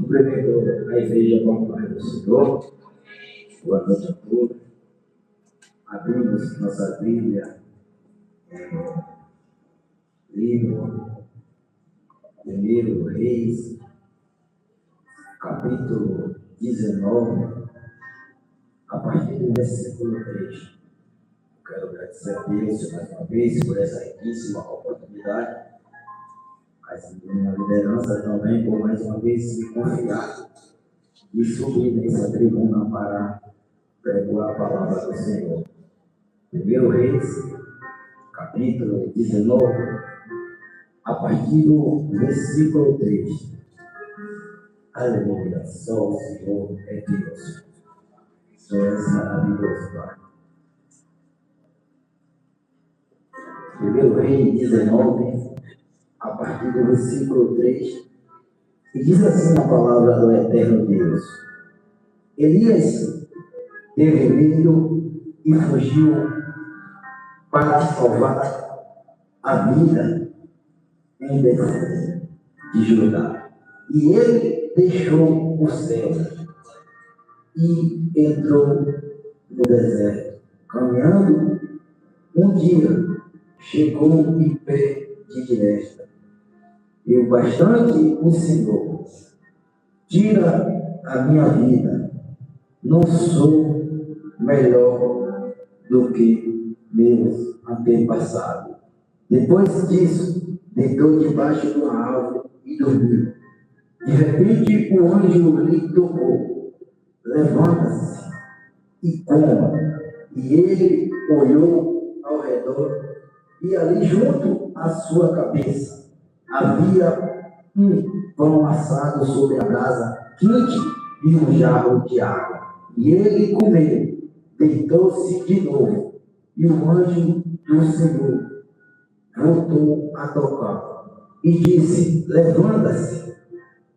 Cumprimento a igreja com a paz do Senhor. Boa noite a todos. Abrimos nossa Bíblia livro 1 Reis, capítulo 19, a partir do versículo 3. Quero agradecer a Deus mais uma vez por essa riquíssima oportunidade, mas minha liderança também por mais uma vez me confiar e subir nessa tribuna para pregar a palavra do Senhor. 1 Reis, capítulo 19, a partir do versículo 3. Aleluia, só o Senhor é Deus. Só és maravilhoso, Pai. 1 Reis 19, a partir do versículo 3, e diz assim a palavra do eterno Deus: Elias teve medo e fugiu para salvar a vida em Betleém de Judá. E ele deixou o céu e entrou no deserto. Caminhando, um dia chegou em pé de diresta. E o bastante o Senhor, tira a minha vida, não sou melhor do que meus antepassados. Depois disso, deitou debaixo de uma árvore e dormiu. De repente, o anjo lhe tocou: levanta-se e coma. E ele olhou ao redor, e ali junto à sua cabeça havia um pão assado sobre a brasa quente e um jarro de água. E ele comeu, deitou-se de novo, e o anjo do Senhor voltou a tocar e disse: levanta-se,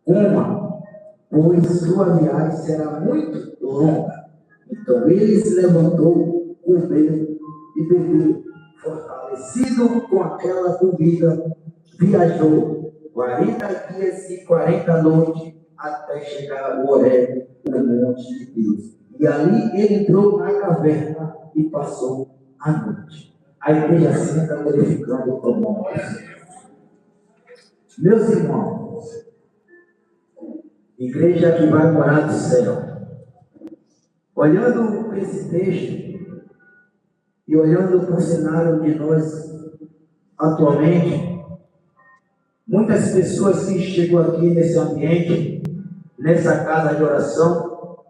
coma, pois sua viagem será muito longa. Então ele se levantou, comeu e bebeu. Fortalecido com aquela comida, viajou 40 dias e 40 noites até chegar ao Horebe, o monte de Deus. E ali ele entrou na caverna e passou a noite. A igreja senta glorificando o nome do Senhor. Meus irmãos, igreja que vai morar do céu, olhando para esse texto e olhando para o cenário de nós atualmente, muitas pessoas que chegam aqui nesse ambiente, nessa casa de oração,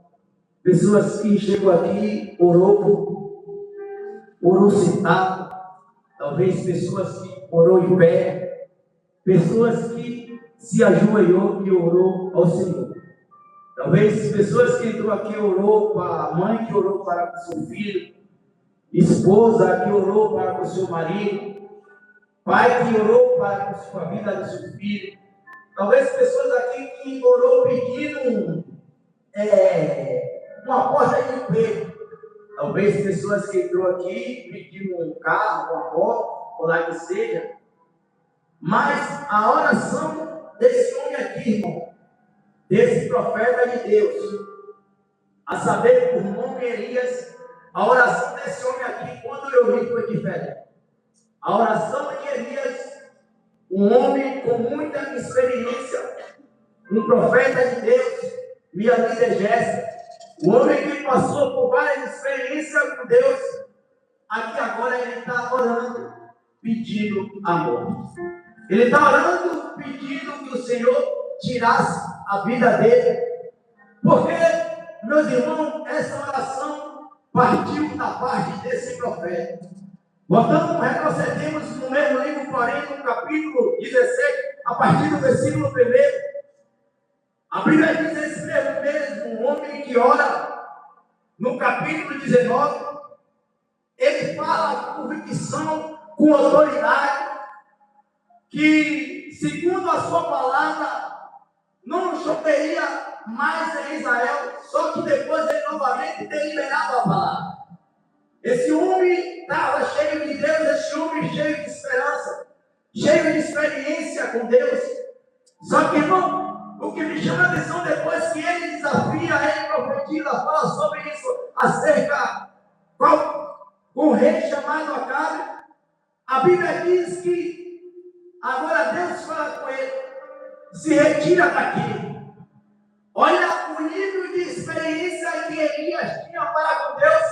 pessoas que chegam aqui, orou sentado, talvez pessoas que orou em pé, pessoas que se ajoelhou e orou ao Senhor. Talvez pessoas que entrou aqui orou para a mãe, que orou para o seu filho, esposa que orou para o seu marido, pai que orou para a vida do seu filho. Talvez pessoas aqui que orou pedindo uma porta de emprego. Talvez pessoas que entrou aqui pedindo um carro, uma moto, ou lá que seja. Mas a oração desse homem aqui, irmão, desse profeta de Deus, a saber, por nome Elias, a oração desse homem aqui, quando eu vi, foi diferente. A oração de Elias, um homem com muita experiência, um profeta de Deus, minha líder Jéssica, um homem que passou por várias experiências com Deus, aqui agora ele está orando, pedindo amor. Ele está orando, pedindo que o Senhor tirasse a vida dele, porque, meus irmãos, essa oração partiu da parte desse profeta. Voltando, retrocedemos no mesmo livro, porém, no capítulo 16, a partir do versículo 1. A Bíblia diz esse mesmo, um homem que ora, no capítulo 19, ele fala com convicção, com autoridade, que, segundo a sua palavra, não choveria mais em Israel, só que depois ele novamente deliberava a palavra. Esse homem estava cheio de Deus, esse homem cheio de esperança, cheio de experiência com Deus. Só que, irmão, O que me chama a atenção depois que ele desafia, ele profetiza, fala sobre isso, acerca com o rei chamado Acabe. A Bíblia diz que agora Deus fala com ele, se retira daqui. Olha o nível de experiência que Elias tinha para com Deus,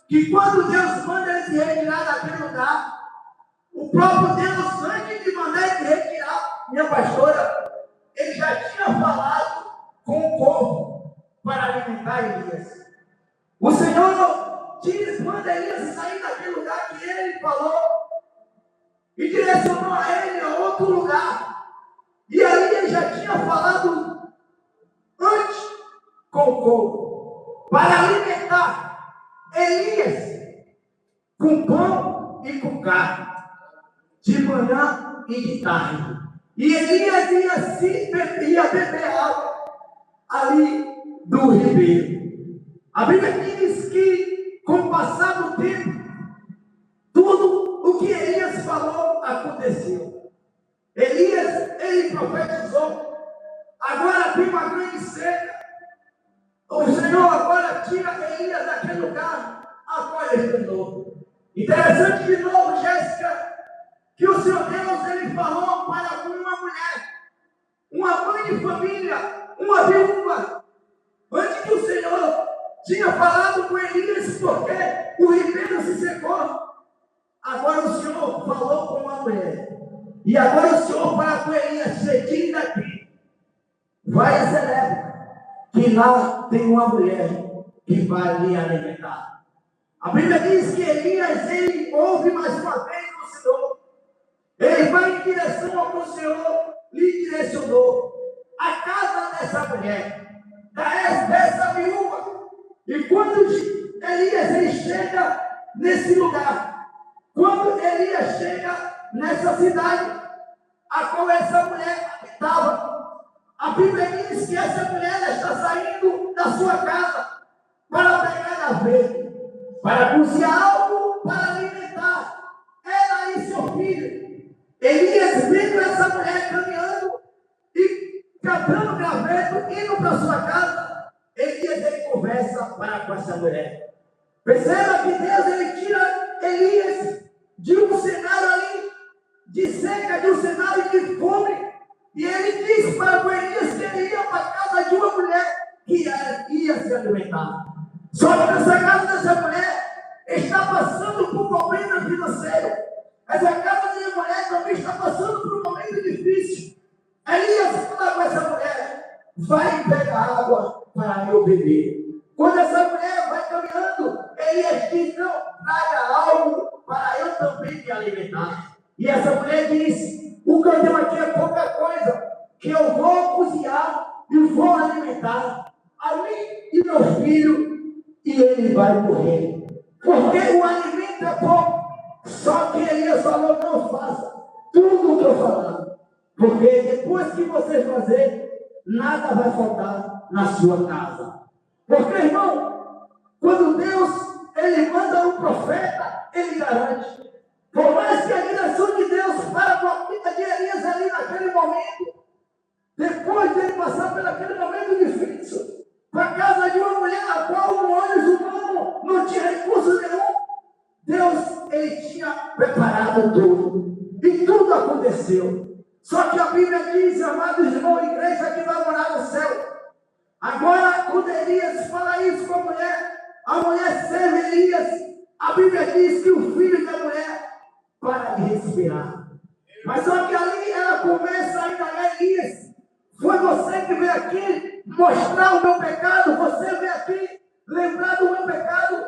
que quando Deus manda ele se retirar daquele lugar, o próprio Deus, antes de mandar ele se retirar, minha pastora, ele já tinha falado com o povo para alimentar Elias. O Senhor manda Elias sair daquele lugar que ele falou e direcionou a ele a outro lugar. E aí ele já tinha falado antes com o povo para alimentar Elias com pão e com carne, de manhã e de tarde. E Elias ia beber água ali do ribeiro. A Bíblia diz que, com o passar do tempo, tudo o que Elias falou aconteceu. Elias, ele profetizou. Agora tem uma grande seca. O Senhor agora tira Elias daquele lugar, acolhe ele de novo. Interessante de novo, Jéssica, que o Senhor Deus, ele falou para uma mulher, uma mãe de família, uma viúva, antes que o Senhor tinha falado com Elias, porque o ribeiro se secou. Agora o Senhor falou com uma mulher, e agora o Senhor fala com Elias, retire daqui, vai a Serepta, que lá tem uma mulher que vai lhe alimentar. A Bíblia diz que Elias, ele ouve mais uma vez o Senhor. Ele vai em direção ao que o Senhor lhe direcionou. A casa dessa mulher, dessa viúva. E quando Elias ele chega nesse lugar, quando Elias chega nessa cidade, a qual essa mulher habitava, a Bíblia diz que essa mulher está saindo da sua casa para pegar a verde, para cozinhar algo para alimentar ela e seu filho. Elias vendo essa mulher caminhando e catando graveto, indo para sua casa, Elias ele conversa para com essa mulher. Perceba que Deus ele tira Elias de um cenário ali de seca, de um cenário de fome, e ele diz para o Elias que ele ia para a casa de uma mulher que ia se alimentar. Só que nessa casa dessa mulher está passando por um problema financeiro. Essa casa de mulher também está passando por um momento difícil. Elias fala com essa mulher, vai pegar água para eu beber. Quando essa mulher vai caminhando, Elias diz, não, traga algo para eu também me alimentar. E essa mulher diz, o que eu tenho aqui é pouca coisa, que eu vou cozinhar e vou alimentar a mim e meu filho, e ele vai morrer. Porque o alimento é pouco. Só que Elias falou, não faça tudo o que eu falar, porque depois que você fazer, nada vai faltar na sua casa. Porque, irmão, quando Deus ele manda um profeta, ele garante. Por mais que a direção de Deus para com a vida de Elias ali naquele momento, depois de ele passar por aquele momento difícil, para a casa de uma mulher a qual o ônibus humano não tinha recurso nenhum, Deus, ele tinha preparado tudo. E tudo aconteceu. Só que a Bíblia diz, amados irmãos, igreja que vai morar no céu. Agora, quando Elias fala isso com a mulher serve Elias. A Bíblia diz que o filho da mulher para de respirar. Mas só que ali ela começa a indagar Elias. Foi você que veio aqui mostrar o meu pecado. Você veio aqui lembrar do meu pecado.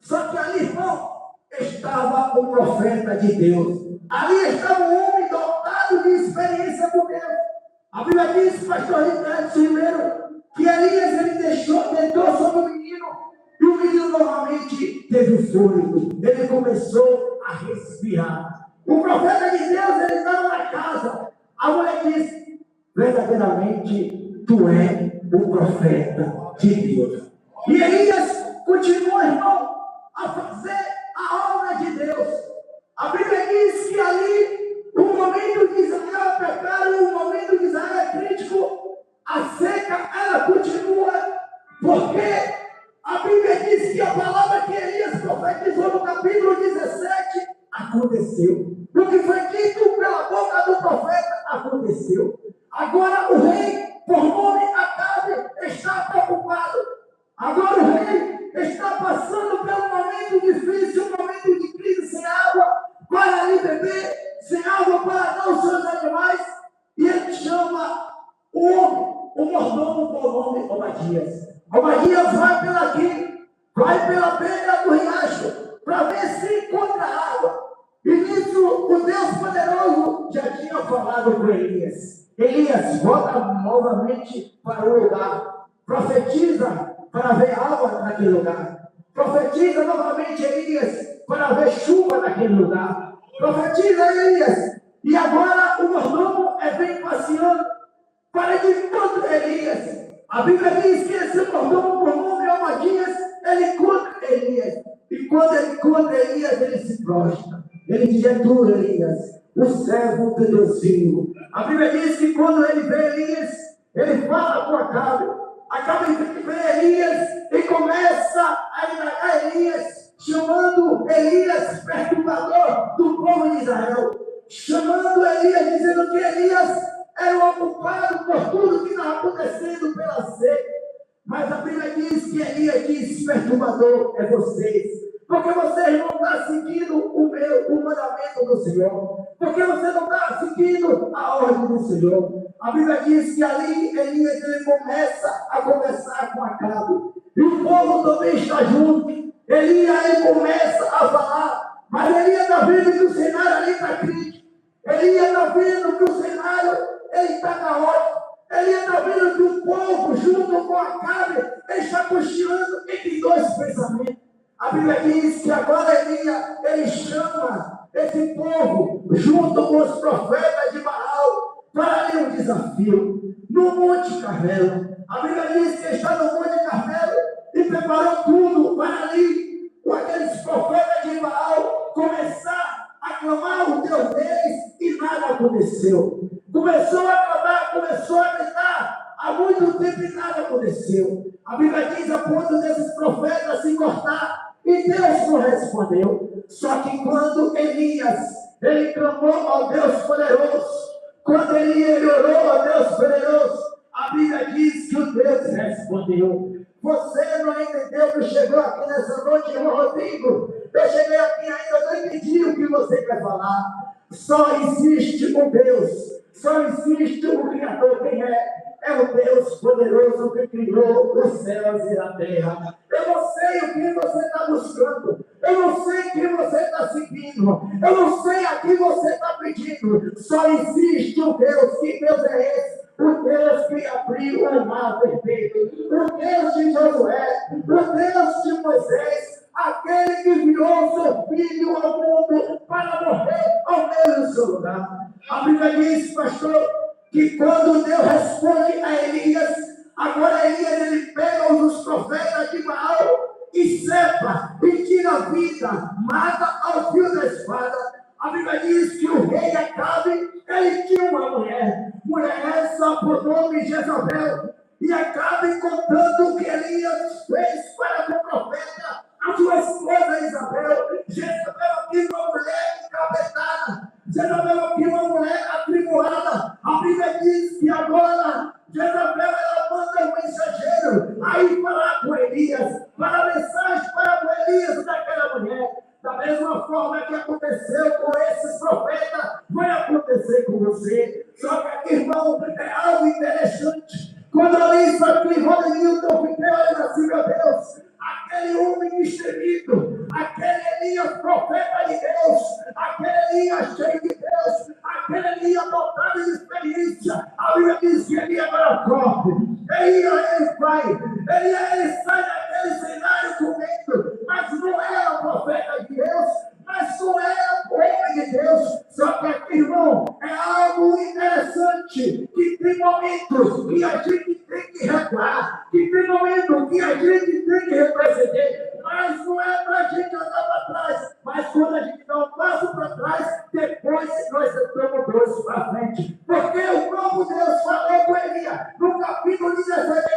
Só que ali, irmão, estava o profeta de Deus. Ali estava um homem dotado de experiência com Deus. A Bíblia diz, pastor Ribeiro, que Elias ele deitou sobre o menino, e o menino novamente teve fôlego. Ele começou a respirar. O profeta de Deus, ele estava na casa. A mulher disse, verdadeiramente, tu és o profeta de Deus. E Elias continua, irmão, a fazer a obra de Deus. A Bíblia diz que ali, o momento de Israel é pecado, o momento de Israel é crítico. A seca, ela continua, porque a Bíblia diz que a palavra que Elias profetizou no capítulo 17 aconteceu. O que foi dito pela boca do profeta aconteceu. Agora o rei, por nome Acabe, está preocupado. Agora o rei está passando por um momento difícil, um momento de crise, sem água para ali beber, sem água para dar os seus animais. E ele chama o homem, o mordomo por nome Obadias. Obadias vai pela beira do riacho, para ver se encontra água. E nisso o Deus poderoso já tinha falado com Elias. Elias, volta novamente para o lugar. Profetiza para ver água naquele lugar. Profetiza novamente Elias para ver chuva naquele lugar. Profetiza Elias. E agora o mordomo vem passeando para de encontro Elias. A Bíblia diz que esse mordomo por nome Obadias, ele encontra Elias. E quando ele encontra Elias, ele se prostra. Ele diz: é tu, Elias, o servo de Deus vivo. A Bíblia diz que quando ele vê Elias, ele fala com Acabe. Acabe vê Elias e começa a indagar Elias, chamando Elias perturbador do povo de Israel. Chamando Elias, dizendo que Elias era o ocupado por tudo que estava acontecendo pela seca. Mas a Bíblia diz que Elias diz: perturbador é vocês. Porque vocês não estão seguindo o mandamento do Senhor. Porque você não está seguindo a ordem do Senhor. A Bíblia diz que ali Elias ele começa a conversar com Acabe. E o povo também está junto. Elias ele começa a falar. Mas Elias está vendo que o cenário ali está crítico. Elias está vendo que o cenário ele está caótico. Elias está vendo que o povo junto com Acabe está cochilando entre dois pensamentos. A Bíblia diz que agora Elias, ele chama esse povo, junto com os profetas de Baal, para ali um desafio, no Monte Carmelo. A Bíblia diz que está no Monte Carmelo e preparou tudo para ali, com aqueles profetas de Baal, começar a clamar o Deus deles e nada aconteceu. Começou a clamar, começou a gritar. Há muito tempo e nada aconteceu. A Bíblia diz a ponto desses profetas se cortar. E Deus não respondeu. Só que quando Elias, ele clamou ao Deus poderoso, quando ele orou ao Deus poderoso, a Bíblia diz que o Deus respondeu. Você não entendeu que chegou aqui nessa noite, irmão Rodrigo? Eu cheguei aqui e ainda não entendi o que você quer falar. Só existe um Deus, só existe um Criador. Quem é? É o Deus poderoso que criou os céus e a terra. Eu não sei o que você está buscando. Eu não sei o que você está seguindo. Eu não sei a que você está pedindo. Só existe um Deus. Que Deus é esse? O Deus que abriu o mar vermelho. O Deus de Josué. O Deus de Moisés. Aquele que enviou seu filho ao mundo para morrer ao meio do seu lugar. A Bíblia diz, pastor, que quando Deus responde a Elias, agora Elias ele pega os profetas de Baal e cepa, e tira a vida, mata ao fio da espada. A Bíblia diz que o rei Acabe, ele tinha uma mulher essa por nome Jezabel, e Acabe contando o que Elias fez para com o profeta, a sua esposa Isabel. Jezabel tinha uma mulher encapetada, Jezabel tinha uma mulher atribulada. A Bíblia diz que agora Jezabel ela manda um mensageiro aí falar com Elias, para a mensagem para com Elias daquela mulher. Da mesma forma que aconteceu com esses profetas, vai acontecer com você. Só que aqui, irmão, é algo interessante. Quando eu li isso aqui, Rodrigo, eu fiquei olhando assim, meu Deus, aquele homem destemido, aquele Elias profeta de Deus, aquele Elias cheio de Deus, aquele Elias dotado de experiência. A Bíblia diz que Elias era forte. Ele sai daquele cenário com medo, mas não era o profeta de Deus, mas não era o homem de Deus. Só que aqui, irmão, é algo interessante, que tem momentos que a gente tem que recuar, que tem momentos que a gente tem que retroceder, mas não é para a gente andar para trás, mas quando a gente dá um passo para trás, depois nós estamos dois para frente, porque o próprio Deus falou com Elias, no capítulo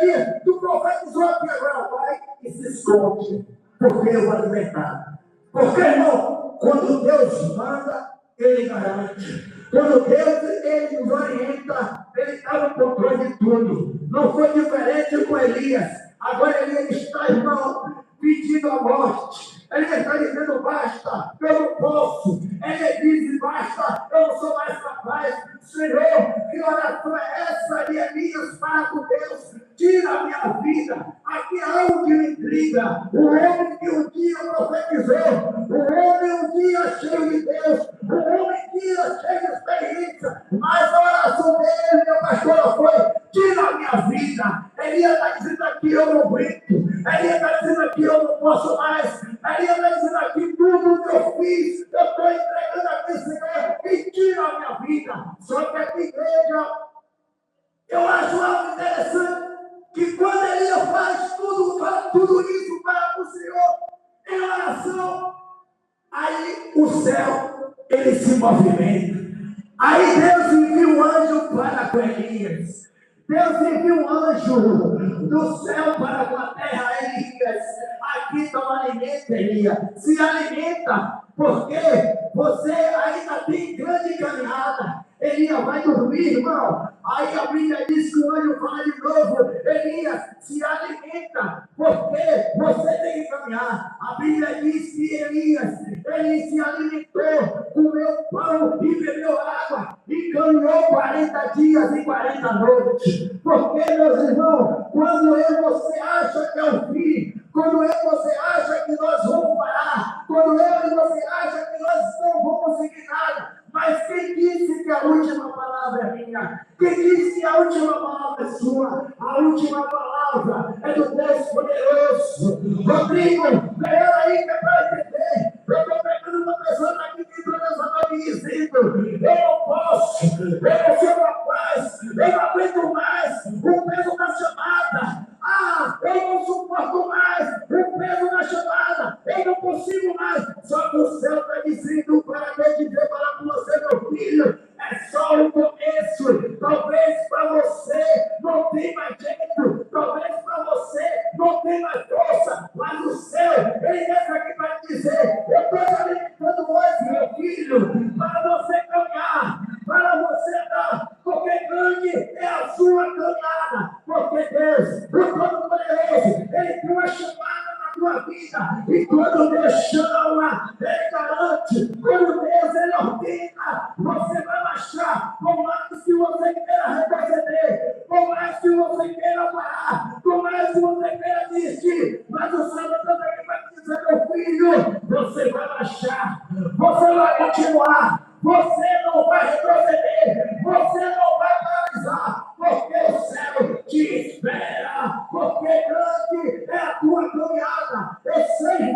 Elias, tu profetizou aqui agora, vai e se esconde, porque eu vou alimentar. Porque, irmão, quando Deus manda, Ele garante. Quando Deus Ele nos orienta, Ele está no controle de tudo. Não foi diferente com Elias. Agora Elias está, irmão, pedindo a morte. Ele está dizendo, basta, eu não posso. Ele diz, basta, eu não sou mais capaz. Senhor, que oração é essa de Elias para com Deus? Tira a minha vida. Aqui há algo que me intriga. O homem que um dia profetizou, o homem um dia cheio de Deus, o homem um dia cheio de experiência, mas a oração dele, meu pastor, foi: tira a minha vida. Elias está dizendo aqui, eu não aguento. Elias está dizendo aqui, eu não posso mais. Elias está dizendo aqui, tudo que eu fiz, eu estou entregando aqui, Senhor, e tira a minha vida. Só que aqui, igreja, eu acho algo interessante, que quando Elias faz tudo isso para o Senhor, em oração, aí o céu, ele se movimenta. Aí Deus envia um anjo para com Elias. Deus envia um anjo do céu para com a terra, Elias. Aqui não alimenta, Elias. Se alimenta, porque você ainda tem grande caminhada. Elias vai dormir, irmão. Aí a Bíblia diz que o anjo fala de novo: Elias, se alimenta, porque você tem que caminhar. A Bíblia diz que Elias, ele se alimentou, comeu pão e bebeu água, e caminhou 40 dias e 40 noites. Porque, meus irmãos, quando você acha que é o fim, quando você acha que nós vamos parar, quando você acha que nós não vamos conseguir nada, mas quem disse que a última palavra é minha? Quem disse que a última palavra é sua? A última palavra é do Deus poderoso. Rodrigo, ganhou aí que é para entender. Eu estou pegando uma pessoa aqui dentro dessa noite dizendo: eu não posso, eu não sou capaz, eu não aguento mais o peso da chamada. Eu não suporto mais o peso da chamada, eu não consigo mais. Só que o céu está dizendo para me dizer para você, meu filho, é só o começo. Talvez para você não tenha mais jeito, talvez para você não tenha mais força, mas o céu, ele desce aqui para dizer: eu estou te alimentando hoje, meu filho, para você caminhar, para você dar, porque grande é a sua caminhada, porque Deus, o Todo-Poderoso, ele tem uma chamada na tua vida, e quando Deus chama, ele garante. Quando Deus ele ordena, você vai marchar, por mais que você queira retroceder, por mais que você queira parar, por mais que você queira desistir, mas o Senhor está aqui para dizer: meu filho, você vai marchar, você vai continuar, você não vai retroceder, você não vai paralisar, porque o céu te espera, porque grande é a tua caminhada. Eu sei,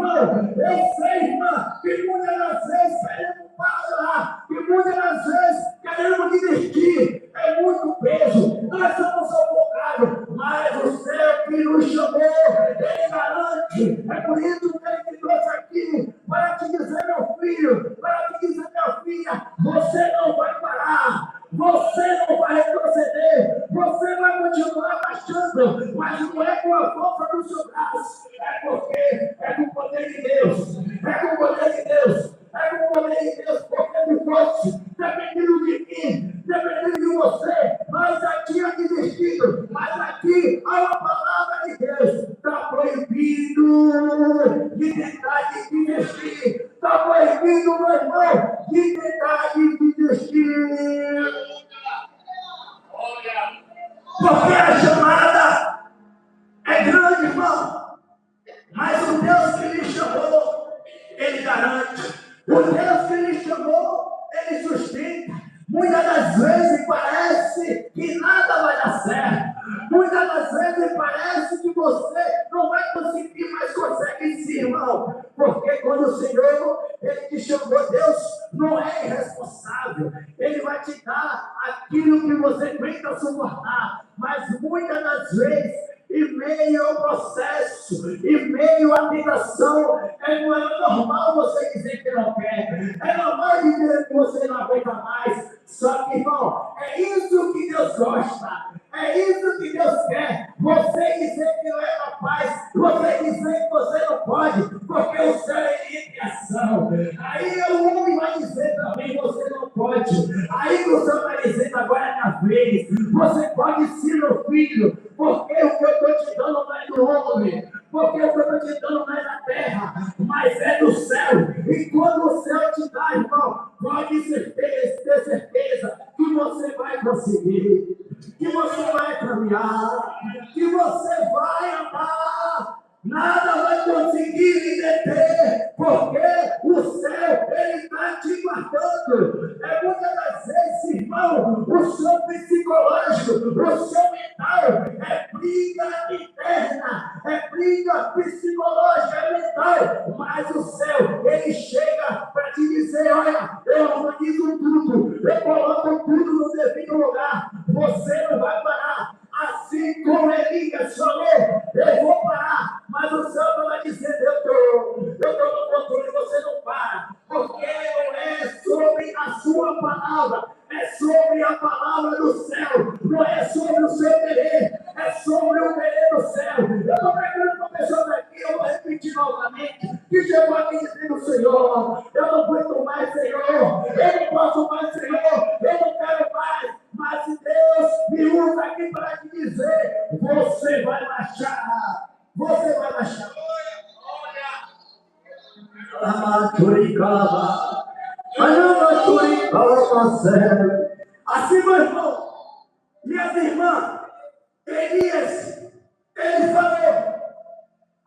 irmã, que muitas das vezes queremos parar, que muitas das vezes queremos desistir, é muito peso, nós somos sufocados, mas o céu que nos chamou, ele garante. É por isso que ele te trouxe aqui, para te dizer, meu filho, para te dizer, minha filha, você não vai parar, você não vai retroceder, você vai continuar marchando, mas não é com a força do seu braço, é porque é com o poder de Deus, é com o poder de Deus, é com o poder de Deus, porque ele fosse, dependendo de mim, dependendo de você, nós já tínhamos desistido, mas aqui há uma palavra de Deus: está proibido de tentar desistir, está proibido, meu irmão, de tentar desistir. Porque a chamada é grande, irmão, mas o Deus que lhe chamou, ele garante. O Deus que lhe chamou, ele sustenta. Muitas das vezes parece que nada vai dar certo. Muitas das vezes parece que você não vai conseguir, mas consegue sim, irmão. Porque quando o Senhor, ele te chamou, Deus não é irresponsável. Ele vai te dar aquilo que você aguenta suportar. Mas muitas das vezes, em meio ao processo, em meio à tentação, é normal você dizer que não quer, é normal dizer que você não aguenta mais. Só que, irmão, é isso que Deus gosta, É isso que Deus quer. Você dizer que não é capaz, você dizer que você não pode, porque o céu é criação. Aí o homem vai dizer também, você não pode. Aí o Senhor vai dizendo, agora é minha vez. Você pode sim, meu filho, porque o que eu estou te dando não é do homem, porque o que eu estou te dando não é da terra, mas é do céu. E quando o céu te dá, irmão, pode ter certeza que você vai conseguir, que você vai caminhar, que você vai andar. Nada vai conseguir lhe deter, porque o céu, ele está te guardando. É muitas das vezes, irmão, o seu psicológico, o seu mental, é briga interna, é briga psicológica, é mental. Mas o céu, ele chega para te dizer, olha, eu organizo tudo, eu coloco tudo no devido lugar. Você não vai parar. Assim como Elias falou, eu vou parar, mas o Senhor vai dizer, eu estou no controle, você não para, porque não é sobre a sua palavra, é sobre a palavra do céu, não é sobre o seu querer, é sobre o querer do céu. Eu estou pregando para pessoas aqui, eu vou repetir novamente, que chegou aqui dizendo, Senhor, eu não aguento mais, Senhor, eu não posso mais, Senhor, eu não quero mais. Mas Deus me usa aqui para te dizer, você vai marchar, você vai marchar. Assim, meu irmão, minhas irmãs, Elias, ele falou,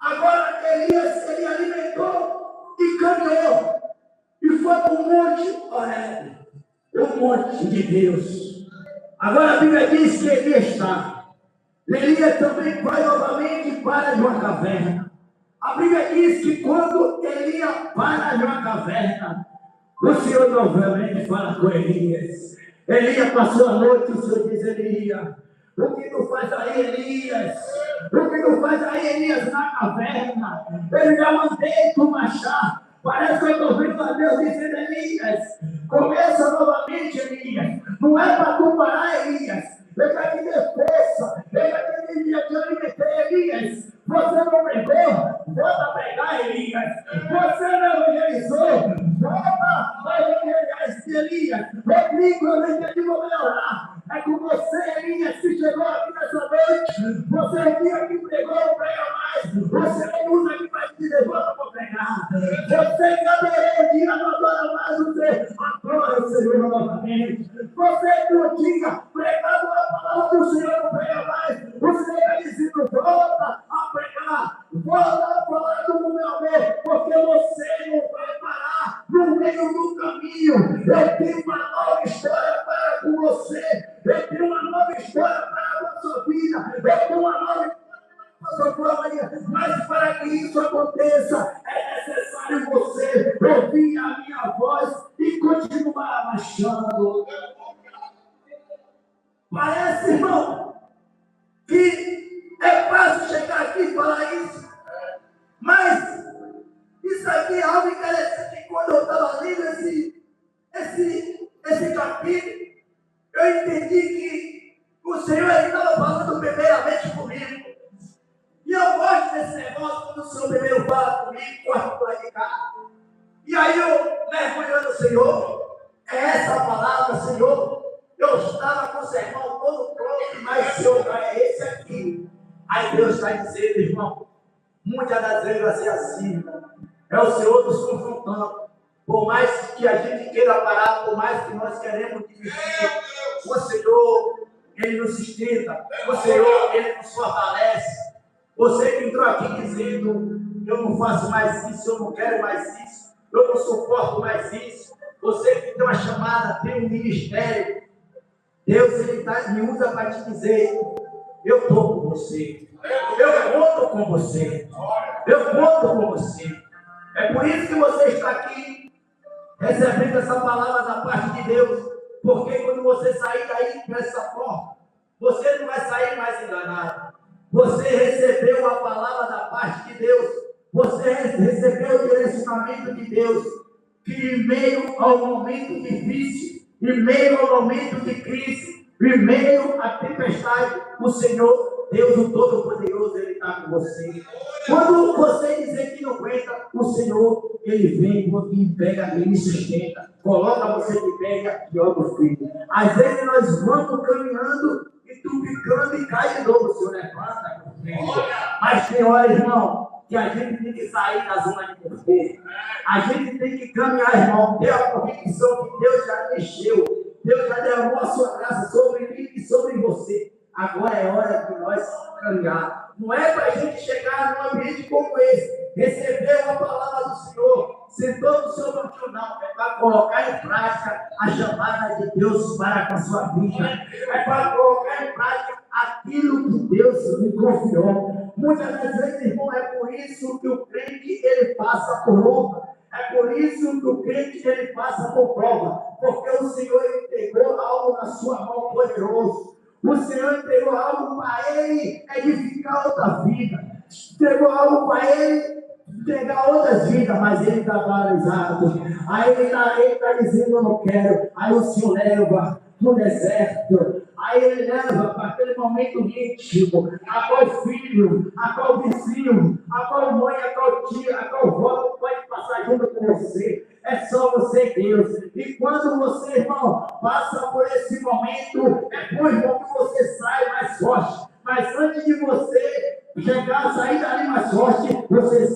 agora Elias, ele alimentou e caminhou, e foi para o monte, o monte de Deus. Agora a Bíblia diz que Elias está. Elias também vai novamente para uma caverna. A Bíblia diz que quando Elias para uma caverna, o Senhor novamente fala com Elias. Elias passou a noite, o Senhor diz, Elias, o que tu faz aí, Elias? O que tu faz aí, Elias, na caverna? Eu já mandei tu marchar. Parece que eu estou vendo a Deus dizendo, Elias, começa novamente, Elias. Não é para tu parar, Elias. Eu já te dei força. Eu já te alimentei, Elias. Você não pregou? Volta a pregar, Elias. Você não evangelizou? Volta a evangelizar, Elias. Rodrigo, eu não entendi, vou melhorar. É com você, Elias, que chegou aqui nessa noite. Você aqui pregou, não prega mais. Você não usa aqui para te dizer, volta para pregar. Você que adorou o dia, não adora mais o Senhor. Adora o Senhor novamente. Você que um dia pregado a palavra do Senhor, não prega mais. O Senhor está dizendo, volta a pregar. Volta a falar do meu amor, porque você não vai parar no meio do caminho. Eu tenho uma nova história para com você. Eu tenho uma nova história para a sua vida. Eu tenho uma nova história para a sua família. Mas para que isso aconteça, é necessário você ouvir a minha voz e continuar marchando. Parece, irmão, que é fácil chegar aqui e falar isso. Mas isso aqui é algo interessante. Quando eu estava lendo esse capítulo, eu entendi que o Senhor estava falando primeiramente comigo. E eu gosto desse negócio quando o Senhor primeiro fala comigo, corre para de cá. E aí eu mergulhando no Senhor, é essa a palavra, Senhor. Eu estava com o sermão todo pronto, mas Senhor, é esse aqui. Aí Deus está dizendo, irmão, muitas das vezes vai ser assim. É o Senhor nos confrontando. Por mais que a gente queira parar, por mais que nós queremos desistir, o Senhor, Ele nos sustenta. O Senhor, Ele nos fortalece. Você que entrou aqui dizendo, eu não faço mais isso, eu não quero mais isso, eu não suporto mais isso. Você que tem uma chamada, tem um ministério, Deus, Ele me usa para te dizer, eu estou com você. Eu conto com você. Eu conto com você. É por isso que você está aqui, recebendo essa palavra da parte de Deus. Porque quando você sair daí dessa porta, você não vai sair mais enganado. Você recebeu a palavra da parte de Deus. Você recebeu o direcionamento de Deus. Que em meio ao momento difícil, em meio ao momento de crise, Em meio à tempestade, o Senhor, Deus o Todo-Poderoso, Ele está com você. Quando você dizer que não aguenta, o Senhor, Ele vem e pega, Ele sustenta, coloca você de pé e olha o filho. Às vezes nós vamos caminhando e tu ficando e cai de novo, o Senhor levanta. Mas tem hora, irmão, que a gente tem que sair da zona de conforto. A gente tem que caminhar, irmão, ter a convicção que Deus já mexeu. Deus já derramou a sua graça sobre mim e sobre você. Agora é hora de nós caminhar. Não é para a gente chegar num ambiente como esse, receber uma palavra do Senhor, sentou no seu banco, não. É para colocar em prática a chamada de Deus para com a sua vida. É para colocar em prática aquilo que Deus me confiou. Muitas das vezes, irmão, é por isso que o crente ele passa por luta. É por isso que o crente ele passa por prova. Porque o Senhor entregou algo na sua mão poderoso. O Senhor entregou algo para ele edificar outra vida. Entregou algo para ele entregar outras vidas, mas ele está paralisado. Aí ele está dizendo, eu não quero. Aí o Senhor leva no deserto. Aí ele leva para aquele momento íntimo, a qual filho, a qual vizinho, a qual mãe, a qual tia, a qual avó pode passar junto com você. É só você, Deus. E quando você, irmão, passa por esse momento, é bom, irmão, que você saia mais forte. Mas antes de você chegar, sair dali mais forte, você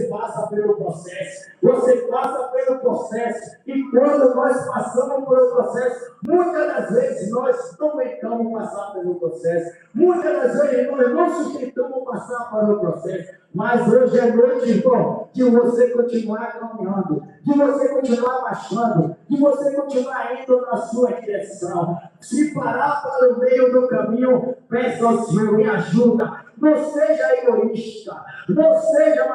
passa pelo processo. Você passa pelo processo. E quando nós passamos pelo processo, muitas das vezes nós não aguentamos passar pelo processo. Muitas das vezes nós não sustentamos passar pelo processo. Mas hoje é noite, irmão, de você continuar caminhando, de você continuar marchando, de você continuar indo na sua direção. Se parar para o meio do caminho, peça ao Senhor, me ajuda. Não seja egoísta, não seja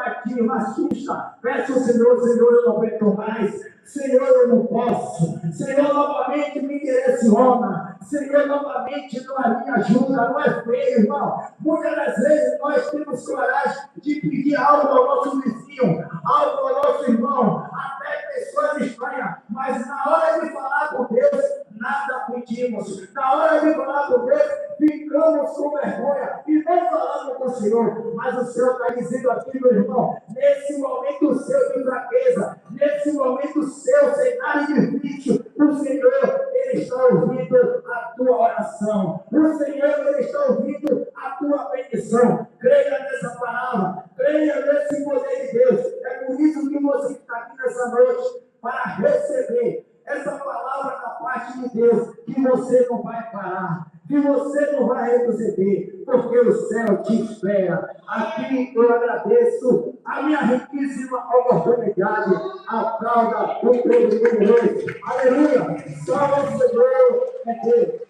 machista. Peça ao Senhor, Senhor, eu não aguento mais. Senhor, eu não posso. Senhor, novamente me direciona. Senhor, novamente me ajuda. Não é feio, irmão. Muitas das vezes nós temos coragem de pedir algo ao nosso vizinho, algo ao nosso irmão, até pessoas estranhas. Mas na hora de falar com Deus, nada pedimos. Na hora de falar com Deus, ficamos com vergonha e não falamos com o Senhor. Mas o Senhor está dizendo aqui, meu irmão, nesse momento seu de fraqueza, nesse momento seu cenário difícil, o Senhor, Ele está ouvindo a tua oração. O Senhor, Ele está ouvindo a tua petição. Creia nessa palavra, creia nesse poder de Deus. É por isso que você está aqui nessa noite, para receber essa palavra da parte de Deus, que você não vai parar, que você não vai retroceder, porque o céu te espera. Aqui eu agradeço a minha riquíssima oportunidade, aplauda o Todo-Poderoso. Aleluia! Salve o Senhor, é Deus.